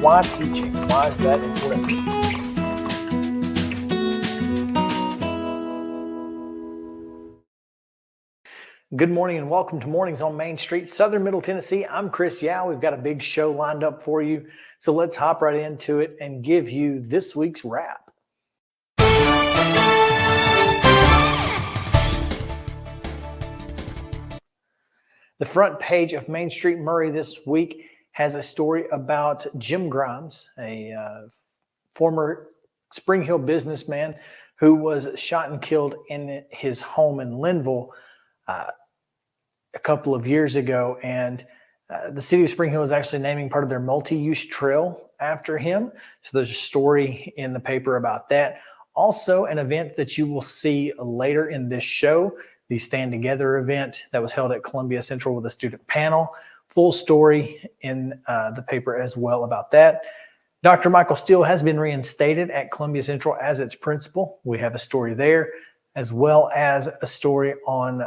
why teaching? Why is that important? Good morning and welcome to Mornings on Main Street, Southern Middle Tennessee. I'm Chris Yow. We've got a big show lined up for you. So let's hop right into it and give you this week's wrap. The front page of Main Street Murray this week has a story about Jim Grimes, a former Spring Hill businessman who was shot and killed in his home in Linville a couple of years ago. And the city of Spring Hill is actually naming part of their multi-use trail after him. So there's a story in the paper about that. Also, an event that you will see later in this show, the Stand Together event that was held at Columbia Central with a student panel. Full story in the paper as well about that. Dr. Michael Steele has been reinstated at Columbia Central as its principal. We have a story there, as well as a story on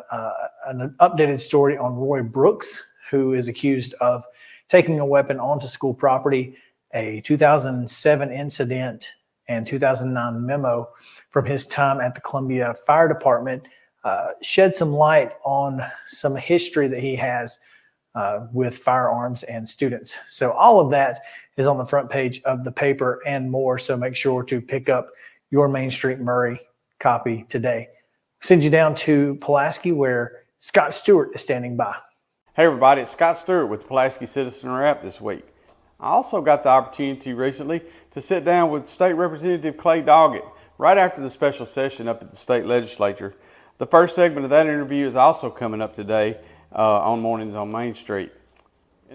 an updated story on Roy Brooks, who is accused of taking a weapon onto school property, a 2007 incident and 2009 memo from his time at the Columbia Fire Department shed some light on some history that he has with firearms and students. So all of that is on the front page of the paper and more. So make sure to pick up your Main Street Murray copy today. Send you down to Pulaski where Scott Stewart is standing by. Hey everybody, it's Scott Stewart with the Pulaski Citizen Rep this week. I also got the opportunity recently to sit down with State Representative Clay Doggett right after the special session up at the state legislature. The first segment of that interview is also coming up today on Mornings on Main Street.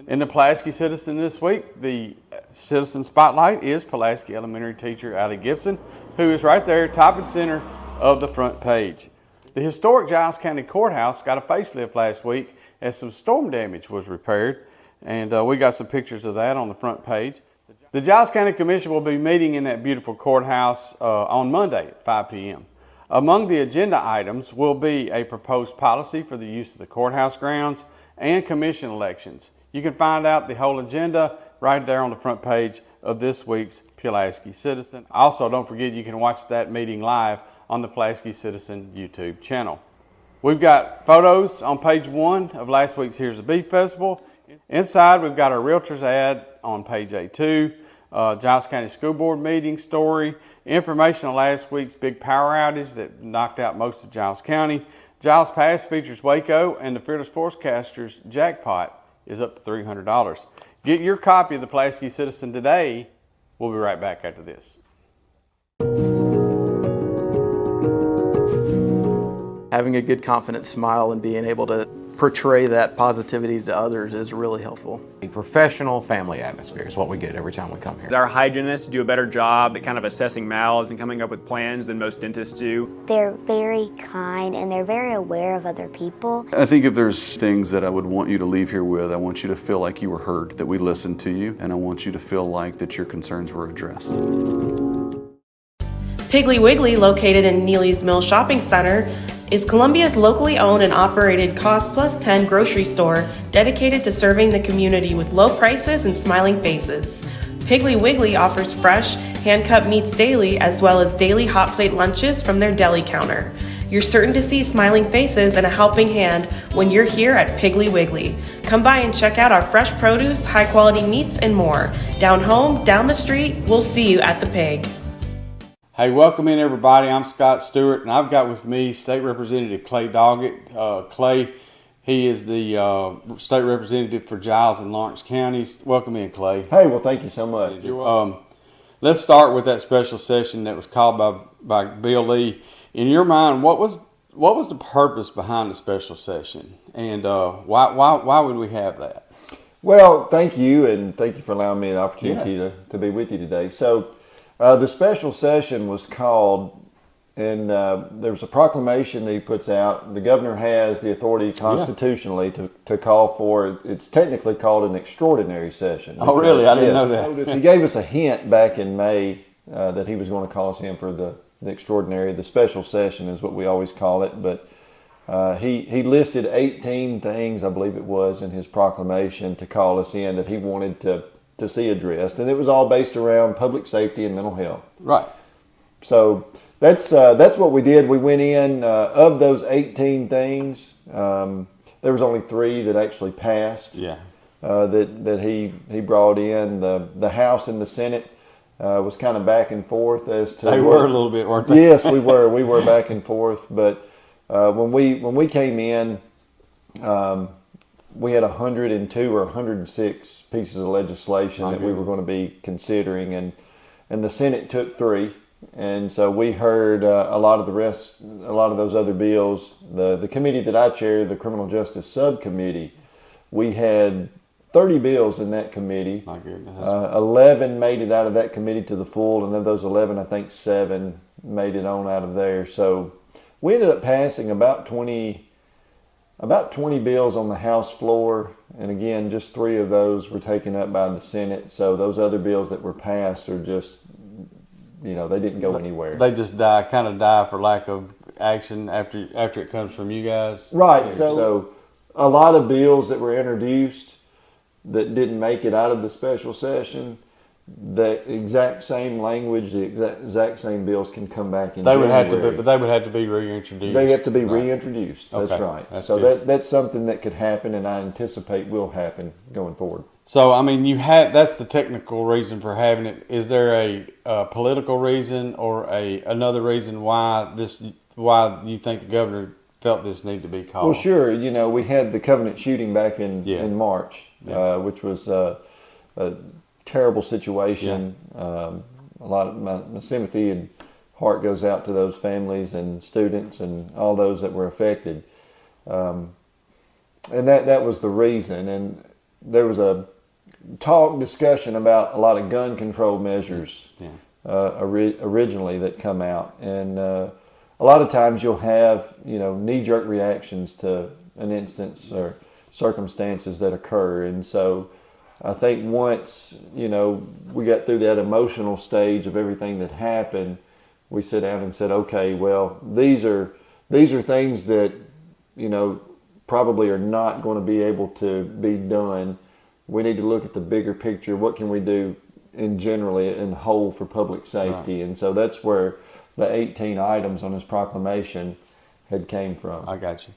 In the Pulaski Citizen this week, the Citizen Spotlight is Pulaski Elementary teacher Allie Gibson, who is right there top and center of the front page. The historic Giles County Courthouse got a facelift last week as some storm damage was repaired, and we got some pictures of that on the front page. The Giles County Commission will be meeting in that beautiful courthouse on Monday at 5 p.m. Among the agenda items will be a proposed policy for the use of the courthouse grounds and commission elections. You can find out the whole agenda right there on the front page of this week's Pulaski Citizen. Also, don't forget you can watch that meeting live on the Pulaski Citizen YouTube channel. We've got photos on page 1 of last week's Here's the Beef Festival. Inside, we've got our realtor's ad on page A2, Giles County School Board meeting story, information on last week's big power outage that knocked out most of Giles County. Giles Pass features Waco, and the Fearless Forecasters jackpot is up to $300. Get your copy of the Pulaski Citizen today. We'll be right back after this. Having a good, confident smile and being able to portray that positivity to others is really helpful. A professional family atmosphere is what we get every time we come here. Our hygienists do a better job at kind of assessing mouths and coming up with plans than most dentists do. They're very kind and they're very aware of other people. I think if there's things that I would want you to leave here with, I want you to feel like you were heard, that we listened to you, and I want you to feel like that your concerns were addressed. Piggly Wiggly, located in Neely's Mill Shopping Center, is Columbia's locally owned and operated Cost Plus 10 grocery store dedicated to serving the community with low prices and smiling faces. Piggly Wiggly offers fresh, hand-cut meats daily as well as daily hot plate lunches from their deli counter. You're certain to see smiling faces and a helping hand when you're here at Piggly Wiggly. Come by and check out our fresh produce, high-quality meats, and more. Down home, down the street, we'll see you at the Pig. Hey, welcome in everybody. I'm Scott Stewart, and I've got with me State Representative Clay Doggett. Clay, he is the State Representative for Giles and Lawrence counties. Welcome in, Clay. Hey, well, thank you so much. Let's start with that special session that was called by Bill Lee. In your mind, what was the purpose behind the special session, and why would we have that? Well, thank you, and thank you for allowing me the opportunity to be with you today. So. The special session was called, and there was a proclamation that he puts out. The governor has the authority constitutionally to call for, it's technically called an extraordinary session. Oh, really? I didn't know that. He gave us a hint back in May that he was going to call us in for the extraordinary. The special session is what we always call it, but he listed 18 things, I believe it was, in his proclamation to call us in that he wanted to to see addressed, and it was all based around public safety and mental health. Right. So that's what we did. We went in of those 18 things. There was only 3 that actually passed. Yeah. That he brought in. The House and the Senate was kind of back and forth as to They were a little bit, weren't they? Yes, we were. We were back and forth. But when we came in, we had 102 or 106 pieces of legislation that we were going to be considering, and the Senate took 3. And so we heard a lot of those other bills. The committee that I chair, the Criminal Justice Subcommittee, we had 30 bills in that committee. My goodness. 11 made it out of that committee to the full, and of those 11, I think 7 made it on out of there. So we ended up passing about 20 bills on the House floor, and again, just 3 of those were taken up by the Senate. So those other bills that were passed are just, they didn't go anywhere. They just kind of die for lack of action after it comes from you guys. Right. So a lot of bills that were introduced that didn't make it out of the special session, the exact same language, the exact same bills can come back in January. But they would have to be reintroduced. They have to be reintroduced. That's Okay. right. That's so good. that's something that could happen, and I anticipate will happen going forward. So, I mean, that's the technical reason for having it. Is there a political reason or another reason why you think the governor felt this needed to be called? Well, sure. We had the Covenant shooting back in March, which was a terrible situation. A lot of my sympathy and heart goes out to those families and students and all those that were affected. And that was the reason. And there was a discussion about a lot of gun control measures originally that come out. And a lot of times you'll have, knee-jerk reactions to an instance or circumstances that occur. And so I think once, we got through that emotional stage of everything that happened, we sat down and said, okay, well, these are things that, probably are not going to be able to be done. We need to look at the bigger picture. What can we do in whole for public safety? Right. And so that's where the 18 items on his proclamation had came from. I got you.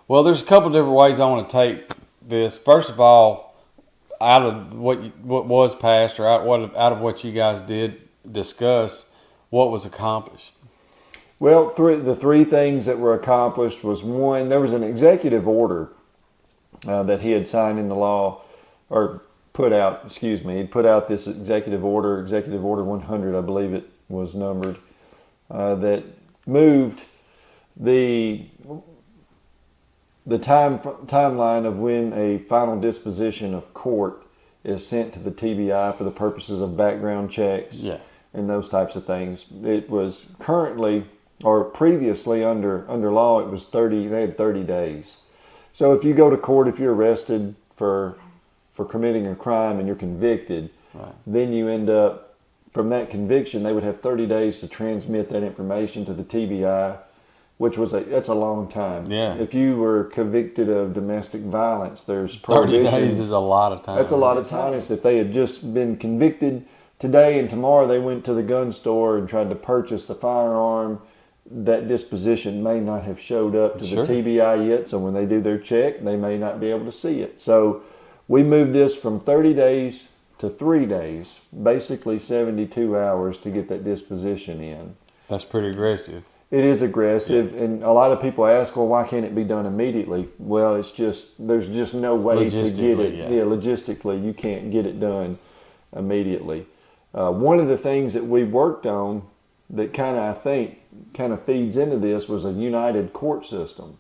Well, there's a couple different ways I want to take this. First of all, out of what was passed, or out of what you guys did discuss, what was accomplished? Well, the 3 things that were accomplished was, one, there was an executive order that he had signed into law, or put out, he'd put out this executive order 100, I believe it was numbered, that moved the timeline of when a final disposition of court is sent to the TBI for the purposes of background checks and those types of things. It was currently, or previously under law, it was 30. They had 30 days. So if you go to court, if you're arrested for committing a crime and you're convicted, then you end up, from that conviction, they would have 30 days to transmit that information to the TBI, which that's a long time. Yeah. If you were convicted of domestic violence, there's prohibitions. 30 days is a lot of time. That's a lot of time. If they had just been convicted today and tomorrow they went to the gun store and tried to purchase the firearm, that disposition may not have showed up to the TBI yet. So when they do their check, they may not be able to see it. So we moved this from 30 days to 3 days, basically 72 hours to get that disposition in. That's pretty aggressive. It is aggressive, and a lot of people ask, well, why can't it be done immediately? Well, there's just no way to get it. Logistically, you can't get it done immediately. One of the things that we worked on that I think feeds into this was a united court system.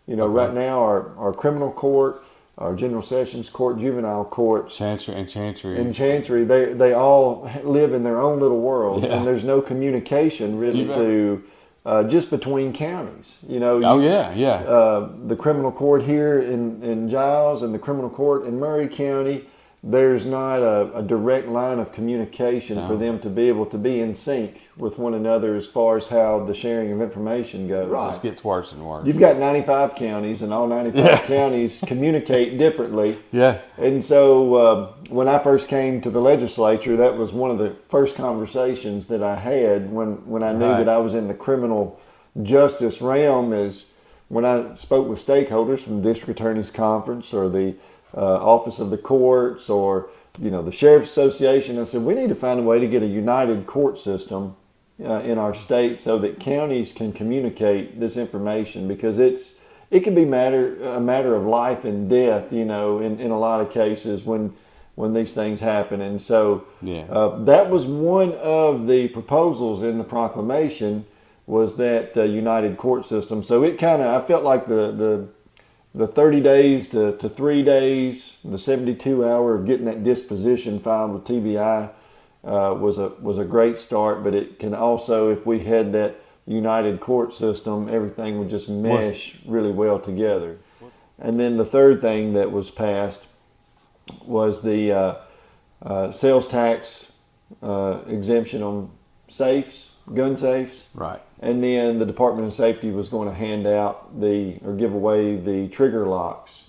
Right now our criminal court, our general sessions court, juvenile court, Chancery, they all live in their own little worlds, and there's no communication really just between counties. The criminal court here in Giles and the criminal court in Murray County, there's not a direct line of communication for them to be able to be in sync with one another as far as how the sharing of information goes. It just gets worse and worse. You've got 95 counties, and all 95 counties communicate differently. Yeah. And so when I first came to the legislature, that was one of the first conversations that I had when I knew that I was in the criminal justice realm, is when I spoke with stakeholders from the District Attorney's Conference or the Office of the Courts or the Sheriff's Association. I said, we need to find a way to get a united court system in our state so that counties can communicate this information, because it can be a matter of life and death, in a lot of cases when these things happen. And so that was one of the proposals in the proclamation, was that united court system. So it I felt like the 30 days to 3 days, the 72 hour of getting that disposition filed with TBI was a great start. But it can also, if we had that united court system, everything would just mesh really well together. And then the third thing that was passed was the sales tax exemption on safes, gun safes. Right. And then the Department of Safety was going to hand out or give away the trigger locks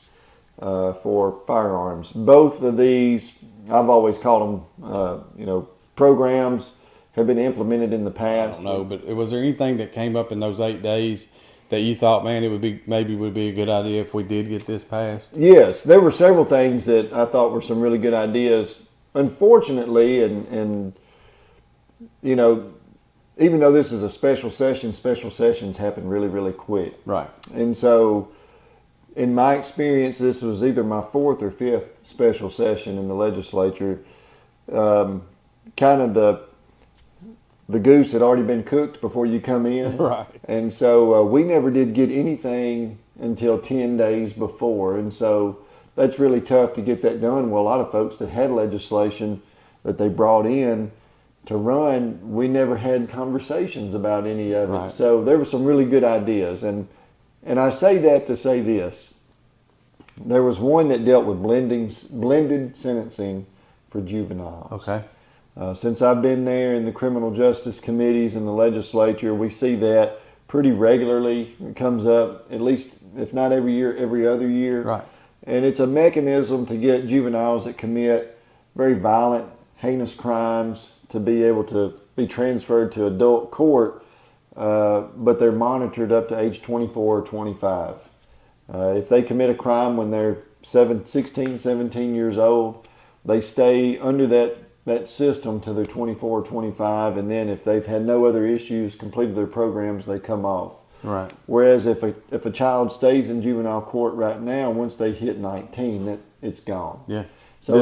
for firearms. Both of these, I've always called them, programs, have been implemented in the past. I don't know, but was there anything that came up in those 8 days that you thought, man, it would be a good idea if we did get this passed? Yes, there were several things that I thought were some really good ideas. Unfortunately, and even though this is a special sessions happen really, really quick. Right. And so, in my experience, this was either my 4th or 5th special session in the legislature. Kind of the goose had already been cooked before you come in. Right. And so we never did get anything until 10 days before. And so that's really tough to get that done. Well, a lot of folks that had legislation that they brought in to run, we never had conversations about any of it. So there were some really good ideas. And I say that to say this. There was one that dealt with blended sentencing for juveniles. Okay. Since I've been there in the criminal justice committees in the legislature, we see that pretty regularly. It comes up at least, if not every year, every other year. Right. And it's a mechanism to get juveniles that commit very violent, heinous crimes to be able to be transferred to adult court, but they're monitored up to age 24 or 25. If they commit a crime when they're 16, 17 years old, they stay under that system till they're 24 or 25, and then if they've had no other issues, completed their programs, they come off. Right. Whereas if a child stays in juvenile court right now, once they hit 19, it's gone. Yeah. So it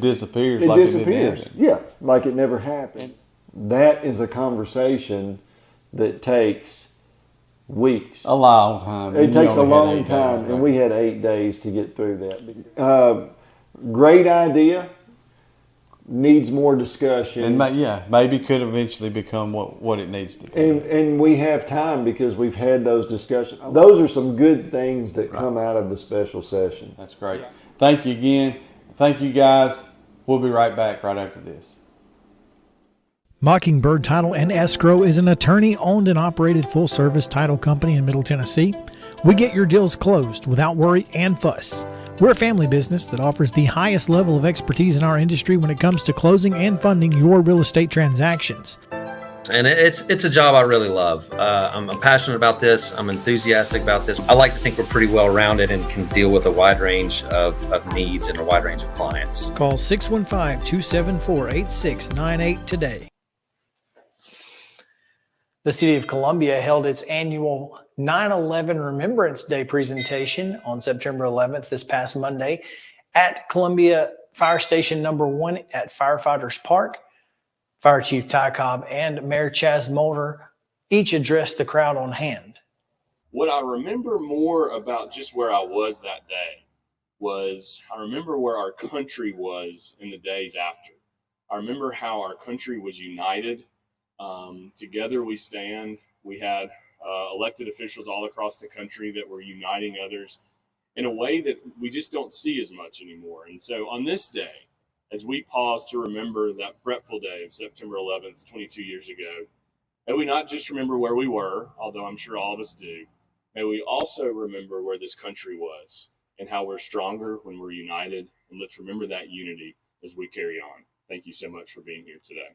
disappears. It disappears. Yeah, like it never happened. That is a conversation that takes weeks. A long time. It takes a long time, and we had 8 days to get through that. Great idea. Needs more discussion. And maybe could eventually become what it needs to be. And we have time because we've had those discussions. Those are some good things that come out of the special session. That's great. Thank you again. Thank you, guys. We'll be right back right after this. Mockingbird Title and Escrow is an attorney-owned and operated full-service title company in Middle Tennessee. We get your deals closed without worry and fuss. We're a family business that offers the highest level of expertise in our industry when it comes to closing and funding your real estate transactions. And it's a job I really love. I'm passionate about this. I'm enthusiastic about this. I like to think we're pretty well-rounded and can deal with a wide range of needs and a wide range of clients. Call 615-274-8698 today. The City of Columbia held its annual 9/11 Remembrance Day presentation on September 11th, this past Monday, at Columbia Fire Station number 1 at Firefighters Park. Fire Chief Ty Cobb and Mayor Chaz Mulder each addressed the crowd on hand. What I remember more about just where I was that day was I remember where our country was in the days after. I remember how our country was united. Together we stand. We had elected officials all across the country that were uniting others in a way that we just don't see as much anymore. And so on this day, as we pause to remember that fretful day of September 11th, 22 years ago, may we not just remember where we were, although I'm sure all of us do, may we also remember where this country was and how we're stronger when we're united. And let's remember that unity as we carry on. Thank you so much for being here today.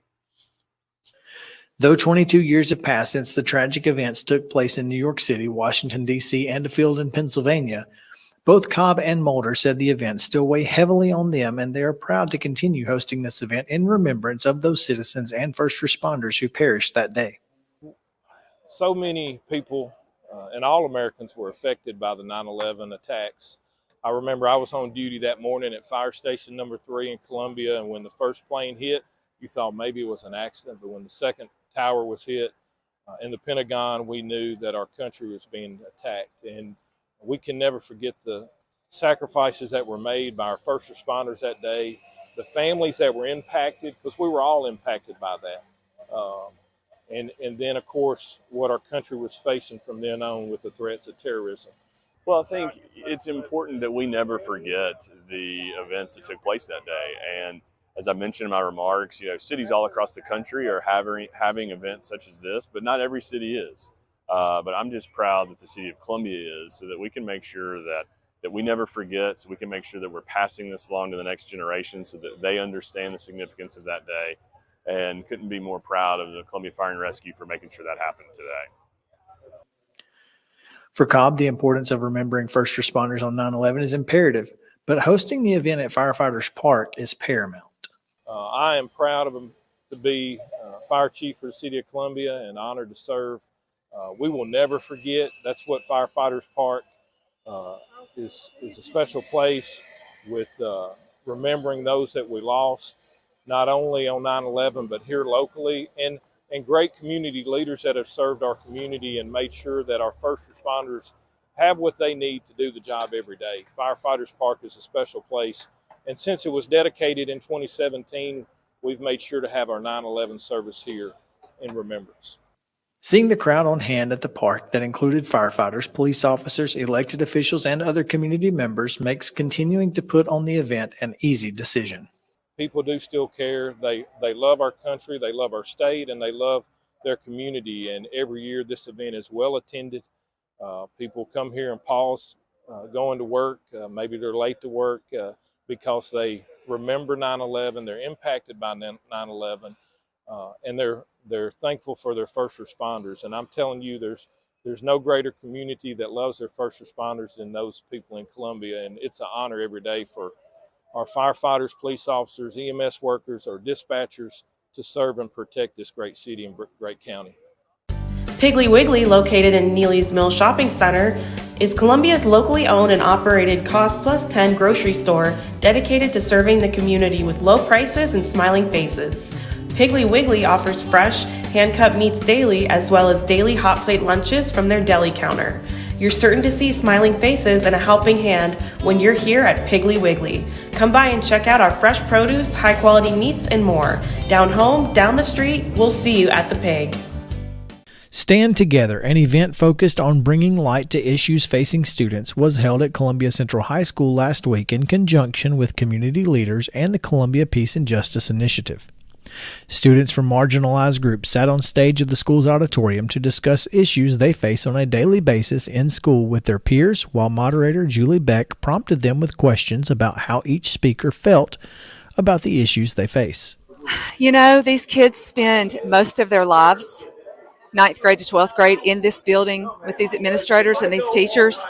Though 22 years have passed since the tragic events took place in New York City, Washington, D.C., and a field in Pennsylvania, both Cobb and Mulder said the events still weigh heavily on them, and they are proud to continue hosting this event in remembrance of those citizens and first responders who perished that day. So many people and all Americans were affected by the 9/11 attacks. I remember I was on duty that morning at Fire Station number 3 in Columbia, and when the first plane hit, you thought maybe it was an accident, but when the second tower was hit in the Pentagon, we knew that our country was being attacked. And we can never forget the sacrifices that were made by our first responders that day, the families that were impacted, because we were all impacted by that. And then, of course, what our country was facing from then on with the threats of terrorism. Well, I think it's important that we never forget the events that took place that day. And as I mentioned in my remarks, cities all across the country are having events such as this, but not every city is. But I'm just proud that the city of Columbia is, so that we can make sure that we never forget, so we can make sure that we're passing this along to the next generation so that they understand the significance of that day, and couldn't be more proud of the Columbia Fire and Rescue for making sure that happened today. For Cobb, the importance of remembering first responders on 9/11 is imperative, but hosting the event at Firefighters Park is paramount. I am proud of him to be fire chief for the city of Columbia and honored to serve. We will never forget. That's what Firefighters Park is a special place with remembering those that we lost, not only on 9/11, but here locally, and great community leaders that have served our community and made sure that our first responders have what they need to do the job every day. Firefighters Park is a special place. And since it was dedicated in 2017, we've made sure to have our 9/11 service here in remembrance. Seeing the crowd on hand at the park that included firefighters, police officers, elected officials, and other community members makes continuing to put on the event an easy decision. People do still care. They love our country, they love our state, and they love their community. And every year this event is well attended. People come here and pause going to work. Maybe they're late to work because they remember 9/11. They're impacted by 9/11, and they're thankful for their first responders. And I'm telling you, there's no greater community that loves their first responders than those people in Columbia. And it's an honor every day for our firefighters, police officers, EMS workers, or dispatchers to serve and protect this great city and great county. Piggly Wiggly, located in Neely's Mill Shopping Center, is Columbia's locally owned and operated Cost Plus 10 grocery store dedicated to serving the community with low prices and smiling faces. Piggly Wiggly offers fresh, hand-cut meats daily, as well as daily hot plate lunches from their deli counter. You're certain to see smiling faces and a helping hand when you're here at Piggly Wiggly. Come by and check out our fresh produce, high-quality meats, and more. Down home, down the street, we'll see you at the Pig. Stand Together, an event focused on bringing light to issues facing students, was held at Columbia Central High School last week in conjunction with community leaders and the Columbia Peace and Justice Initiative. Students from marginalized groups sat on stage of the school's auditorium to discuss issues they face on a daily basis in school with their peers, while moderator Julie Beck prompted them with questions about how each speaker felt about the issues they face. You know, these kids spend most of their lives, 9th grade to 12th grade, in this building with these administrators and these teachers,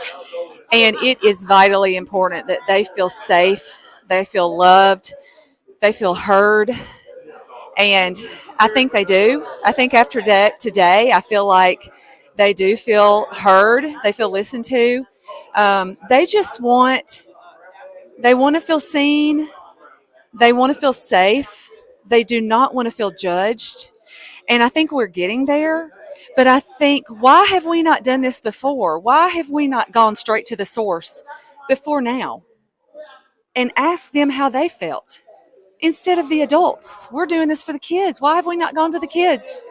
and it is vitally important that they feel safe, they feel loved, they feel heard. And I think they do. I think after today, I feel like they do feel heard. They feel listened to. They want to feel seen. They want to feel safe. They do not want to feel judged. And I think we're getting there. But I think, why have we not done this before? Why have we not gone straight to the source before now and asked them how they felt? Instead of the adults. We're doing this for the kids. Why have we not gone to the kids?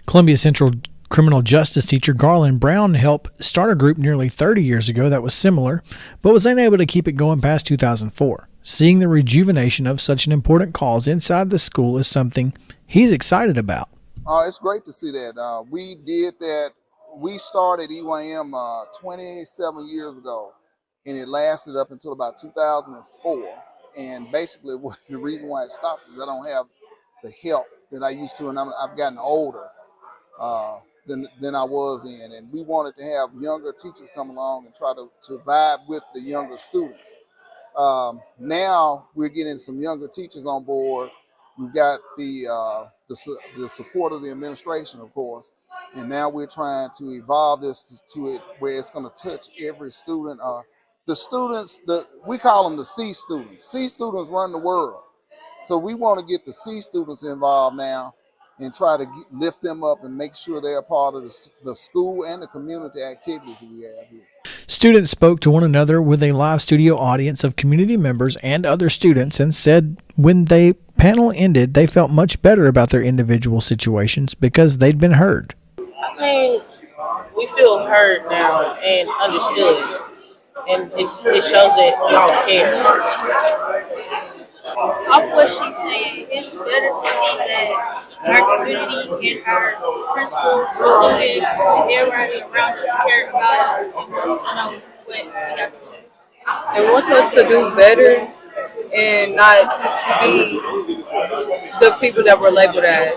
Columbia Central Criminal justice teacher Garland Brown helped start a group nearly 30 years ago that was similar, but was unable to keep it going past 2004. Seeing the rejuvenation of such an important cause inside the school is something he's excited about. It's great to see that. We did that. We started EYM 27 years ago, and it lasted up until about 2004. And basically, the reason why it stopped is I don't have the help that I used to, and I've gotten older than I was then. And we wanted to have younger teachers come along and try to vibe with the younger students. Now we're getting some younger teachers on board. We've got the support of the administration, of course, and now we're trying to evolve this to it where it's going to touch every student. The students, we call them the C students. C students run the world. So we want to get the C students involved now and try to lift them up and make sure they're a part of the school and the community activities that we have here. Students spoke to one another with a live studio audience of community members and other students and said when the panel ended, they felt much better about their individual situations because they'd been heard. I think we feel heard now and understood, and it shows that y'all care. Off what she's saying, it's better to see that our community and our principals, students, and everybody around us care about us and wants to know what we have to say. They want us to do better and not be the people that we're labeled as.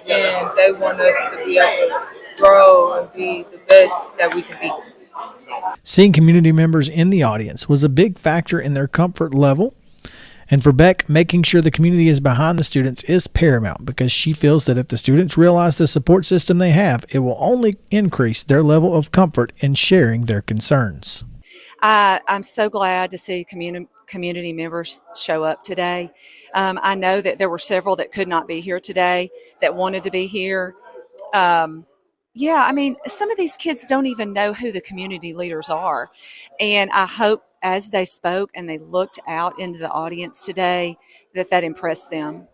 And they want us to be able to grow and be the best that we can be. Seeing community members in the audience was a big factor in their comfort level. And for Beck, making sure the community is behind the students is paramount because she feels that if the students realize the support system they have, it will only increase their level of comfort in sharing their concerns. I'm so glad to see community members show up today. I know that there were several that could not be here today that wanted to be here. Yeah, I mean, some of these kids don't even know who the community leaders are. And I hope as they spoke and they looked out into the audience today, that impressed them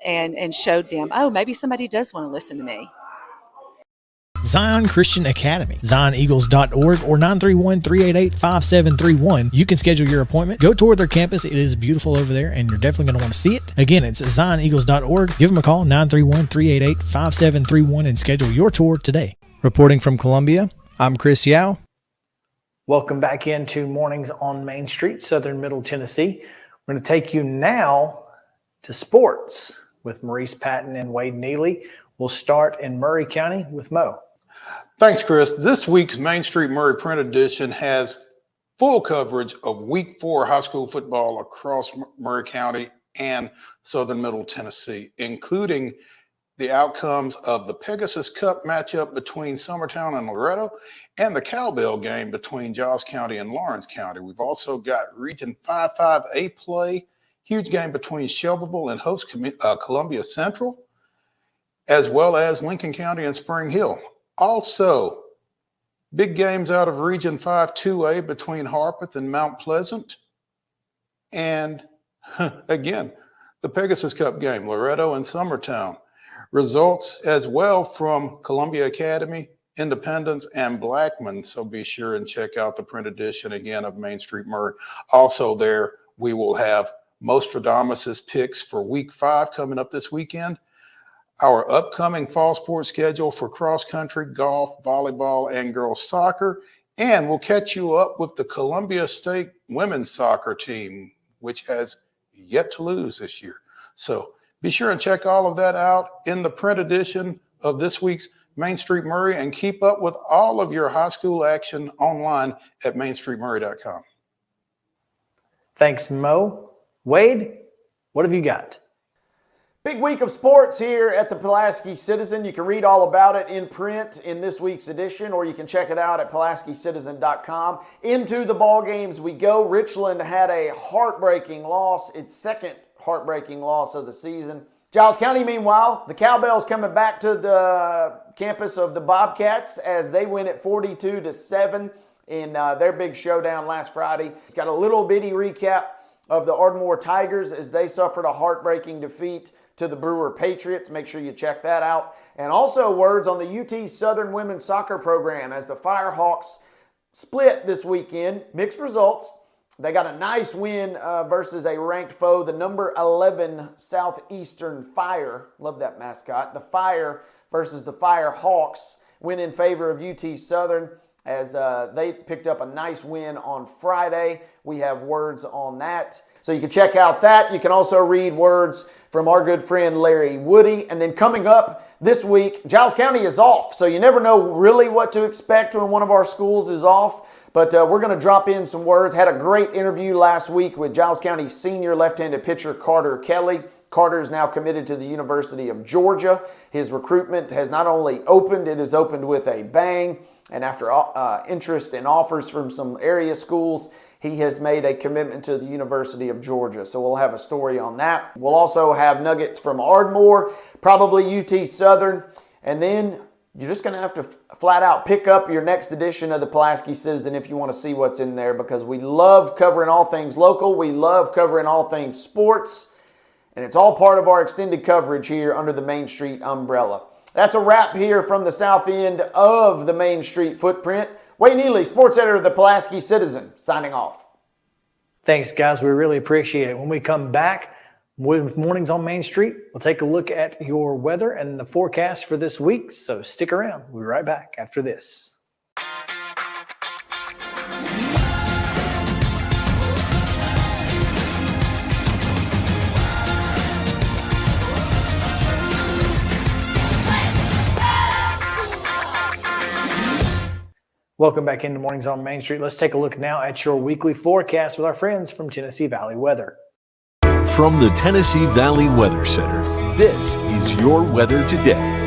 and showed them, oh, maybe somebody does want to listen to me. Zion Christian Academy, zioneagles.org or 931-388-5731. You can schedule your appointment. Go tour their campus. It is beautiful over there, and you're definitely going to want to see it. Again, it's zioneagles.org. Give them a call, 931-388-5731, and schedule your tour today. Reporting from Columbia, I'm Chris Yow. Welcome back into Mornings on Main Street, Southern Middle Tennessee. We're going to take you now to sports with Maurice Patton and Wade Neely. We'll start in Murray County with Mo. Thanks, Chris. This week's Main Street Murray print edition has full coverage of Week 4 high school football across Murray County and Southern Middle Tennessee, including the outcomes of the Pegasus Cup matchup between Summertown and Loretto and the Cowbell game between Giles County and Lawrence County. We've also got Region 5-5A play, huge game between Shelbyville and host Columbia Central, as well as Lincoln County and Spring Hill. Also, big games out of Region 5-2A between Harpeth and Mount Pleasant. And again, the Pegasus Cup game, Loretto and Summertown. Results as well from Columbia Academy, Independence, and Blackman. So be sure and check out the print edition again of Main Street Murray. Also there, we will have Mostradamus's picks for Week 5 coming up this weekend. Our upcoming fall sports schedule for cross country, golf, volleyball, and girls soccer. And we'll catch you up with the Columbia State women's soccer team, which has yet to lose this year. So be sure and check all of that out in the print edition of this week's Main Street Murray, and keep up with all of your high school action online at mainstreetmurray.com. Thanks, Mo. Wade, what have you got? Big week of sports here at the Pulaski Citizen. You can read all about it in print in this week's edition, or you can check it out at pulaskicitizen.com. Into the ball games we go. Richland had a heartbreaking loss, its second heartbreaking loss of the season. Giles County, meanwhile, the Cowbells coming back to the campus of the Bobcats as they win at 42-7 in their big showdown last Friday. It's got a little bitty recap of the Ardmore Tigers as they suffered a heartbreaking defeat to the Brewer Patriots. Make sure you check that out. And also words on the UT Southern women's soccer program as the Firehawks split this weekend. Mixed results. They got a nice win versus a ranked foe, the number 11 Southeastern Fire. Love that mascot. The Fire versus the Firehawks win in favor of UT Southern as they picked up a nice win on Friday. We have words on that. So you can check out that. You can also read words from our good friend Larry Woody. And then coming up this week, Giles County is off. So you never know really what to expect when one of our schools is off. But we're going to drop in some words. Had a great interview last week with Giles County senior left-handed pitcher Carter Kelly. Carter is now committed to the University of Georgia. His recruitment has not only opened, it has opened with a bang. And after interest and offers from some area schools, he has made a commitment to the University of Georgia. So we'll have a story on that. We'll also have nuggets from Ardmore, probably UT Southern. And then you're just going to have to flat out pick up your next edition of the Pulaski Citizen if you want to see what's in there, because we love covering all things local. We love covering all things sports. And it's all part of our extended coverage here under the Main Street umbrella. That's a wrap here from the south end of the Main Street footprint. Wayne Neely, sports editor of the Pulaski Citizen, signing off. Thanks, guys. We really appreciate it. When we come back with Mornings on Main Street, we'll take a look at your weather and the forecast for this week. So stick around. We'll be right back after this. Welcome back into Mornings on Main Street. Let's take a look now at your weekly forecast with our friends from Tennessee Valley Weather. From the Tennessee Valley Weather Center, this is your weather today.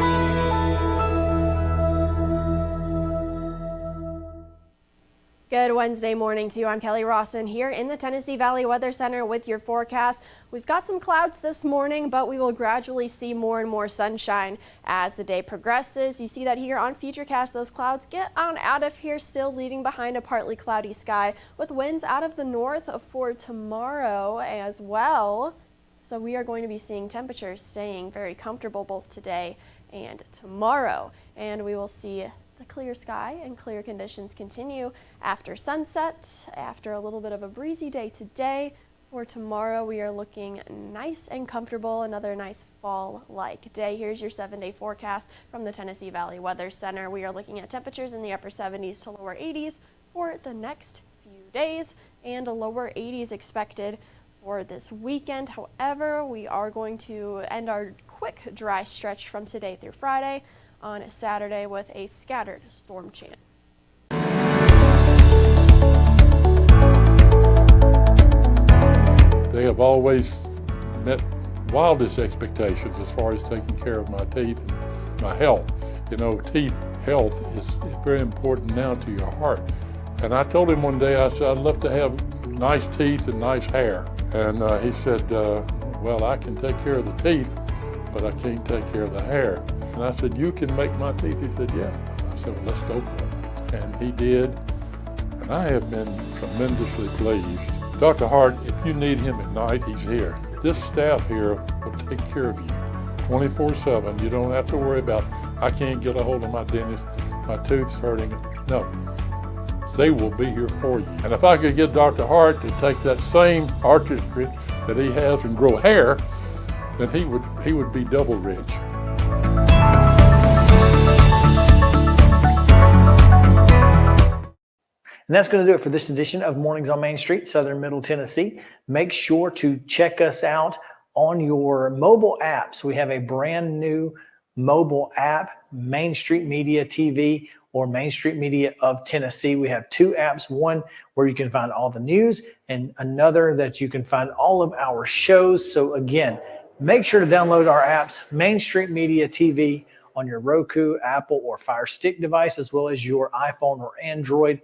Good Wednesday morning to you. I'm Kelly Rawson here in the Tennessee Valley Weather Center with your forecast. We've got some clouds this morning, but we will gradually see more and more sunshine as the day progresses. You see that here on Futurecast. Those clouds get on out of here, still leaving behind a partly cloudy sky with winds out of the north for tomorrow as well. So we are going to be seeing temperatures staying very comfortable both today and tomorrow. And we will see the clear sky and clear conditions continue after sunset, after a little bit of a breezy day today. For tomorrow, we are looking nice and comfortable, another nice fall-like day. Here's your 7-day forecast from the Tennessee Valley Weather Center. We are looking at temperatures in the upper 70s to lower 80s for the next few days, and a lower 80s expected for this weekend. However, we are going to end our quick dry stretch from today through Friday on Saturday with a scattered storm chance. They have always met wildest expectations as far as taking care of my teeth and my health. You know, teeth health is very important now to your heart. And I told him one day, I said, I'd love to have nice teeth and nice hair. And he said, well, I can take care of the teeth, but I can't take care of the hair. And I said, you can make my teeth? He said, yeah. I said, well, let's go for it. And he did. And I have been tremendously pleased. Dr. Hart, if you need him at night, he's here. This staff here will take care of you 24/7. You don't have to worry about, I can't get a hold of my dentist, my tooth's hurting. No, they will be here for you. And if I could get Dr. Hart to take that same artistry that he has and grow hair, then he would be double rich. And that's going to do it for this edition of Mornings on Main Street, Southern Middle Tennessee. Make sure to check us out on your mobile apps. We have a brand new mobile app, Main Street Media TV or Main Street Media of Tennessee. We have two apps, one where you can find all the news and another that you can find all of our shows. So again, make sure to download our apps, Main Street Media TV on your Roku, Apple, or Fire Stick device, as well as your iPhone or Android.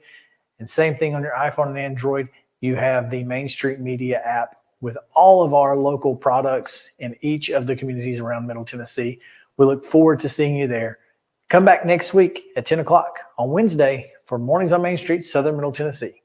And same thing on your iPhone and Android, you have the Main Street Media app with all of our local products in each of the communities around Middle Tennessee. We look forward to seeing you there. Come back next week at 10 o'clock on Wednesday for Mornings on Main Street, Southern Middle Tennessee.